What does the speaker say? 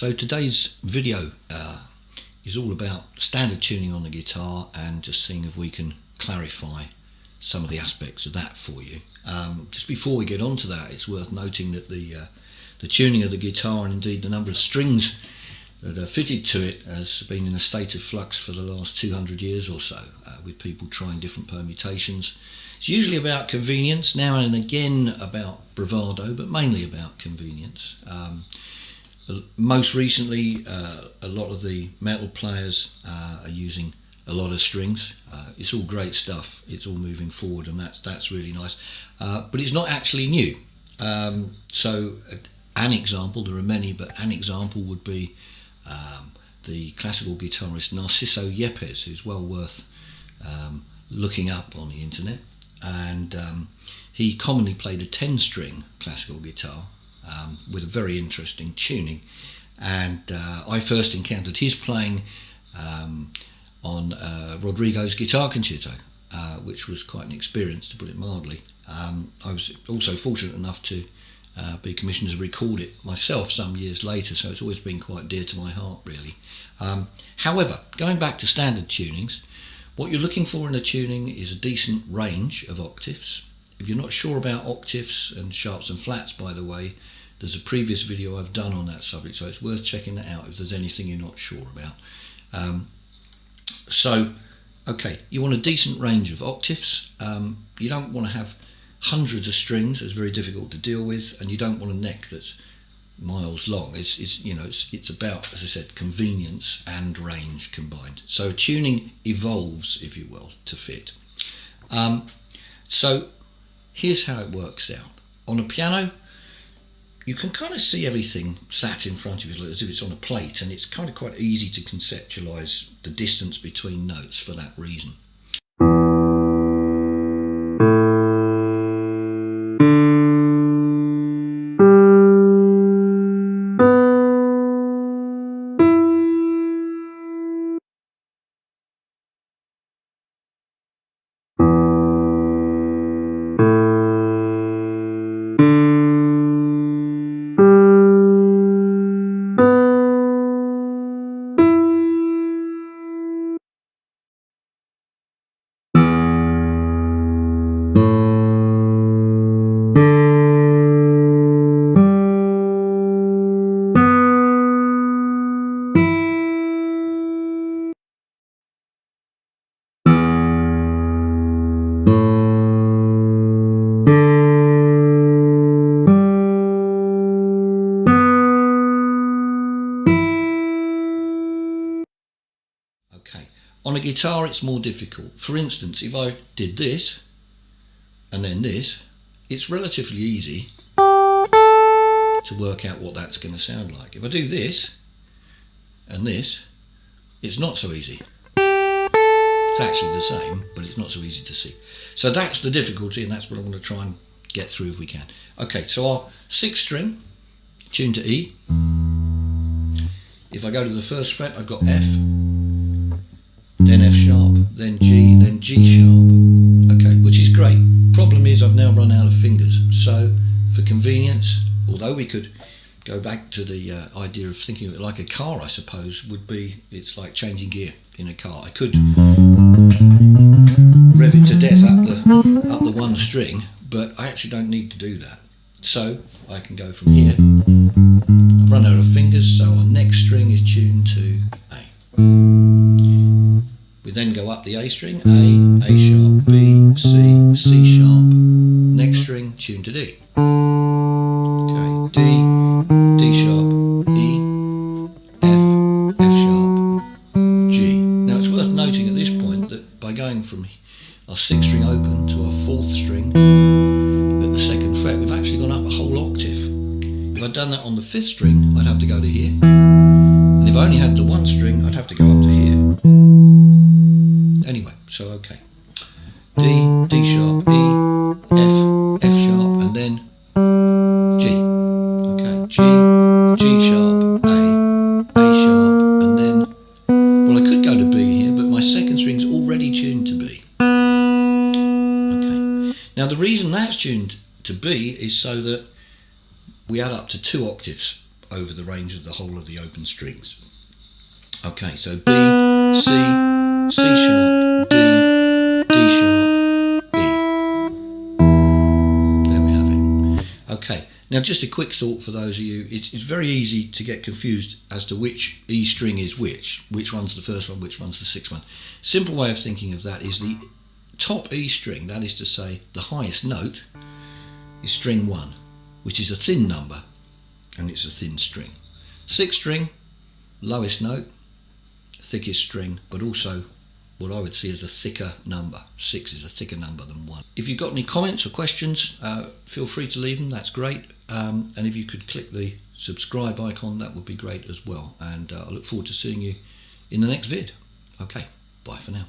So today's video is all about standard tuning on the guitar and just seeing if we can clarify some of the aspects of that for you. Just before we get on to that, it's worth noting that the tuning of the guitar and indeed the number of strings that are fitted to it has been in a state of flux for the last 200 years or so, with people trying different permutations. It's usually about convenience, now and again about bravado, but mainly about convenience. Most recently, a lot of the metal players are using a lot of strings. It's all great stuff. It's all moving forward, and that's really nice. But it's not actually new. So an example, there are many, but an example would be the classical guitarist Narciso Yepes, who's well worth looking up on the internet. And he commonly played a 10-string classical guitar with a very interesting tuning. And I first encountered his playing on Rodrigo's Guitar Concerto, which was quite an experience, to put it mildly. I was also fortunate enough to be commissioned to record it myself some years later, so it's always been quite dear to my heart, really. However, going back to standard tunings, what you're looking for in a tuning is a decent range of octaves. If you're not sure about octaves and sharps and flats, by the way, there's a previous video I've done on that subject, so it's worth checking that out if there's anything you're not sure about. Okay, you want a decent range of octaves. You don't want to have hundreds of strings, it's very difficult to deal with, and you don't want a neck that's miles long. It's about, as I said, convenience and range combined. So tuning evolves, if you will, to fit. So here's how it works out. On a piano, you can kind of see everything sat in front of you as if it's on a plate, and it's kind of quite easy to conceptualize the distance between notes for that reason. On a guitar, it's more difficult. For instance, if I did this and then this, it's relatively easy to work out what that's going to sound like. If I do this and this, it's not so easy. It's actually the same, but it's not so easy to see. So that's the difficulty, and that's what I want to try and get through if we can. Okay, so our 6th string, tuned to E. If I go to the 1st fret, I've got F. Then F sharp, then G, then G sharp. Okay, which is great. Problem is I've now run out of fingers. So for convenience, although we could go back to the idea of thinking of it like a car, I suppose, would be it's like changing gear in a car. I could rev it to death up the one string, but I actually don't need to do that. So I can go from here. I've run out of fingers, so our next string is tuned to A. We then go up the A string, A sharp, B, C, C sharp. Next string, tuned to D. Okay, D sharp, E, F sharp, G. Now it's worth noting at this point that by going from our 6th string open to our 4th string at the 2nd fret, we've actually gone up a whole octave. If I'd done that on the 5th string, I'd have to go to here. And if I only had the 1 string, I'd have to go up to here. Anyway, so okay. D sharp, E, F sharp, and then G. Okay, G sharp, A sharp, and then, well, I could go to B here, but my 2nd string's already tuned to B. Okay. Now the reason that's tuned to B is so that we add up to 2 octaves over the range of the whole of the open strings. Okay, so B, C, C sharp, D, D sharp, E. There we have it. Okay, now just a quick thought for those of you. It's very easy to get confused as to which E string is which one's the first one, which one's the sixth one. Simple way of thinking of that is the top E string, that is to say the highest note, is string 1, which is a thin number, and it's a thin string. Sixth string, lowest note, thickest string, but also what I would see as a thicker number. 6 is a thicker number than 1. If you've got any comments or questions, feel free to leave them, that's great. And if you could click the subscribe icon, that would be great as well. And I look forward to seeing you in the next vid. Okay, bye for now.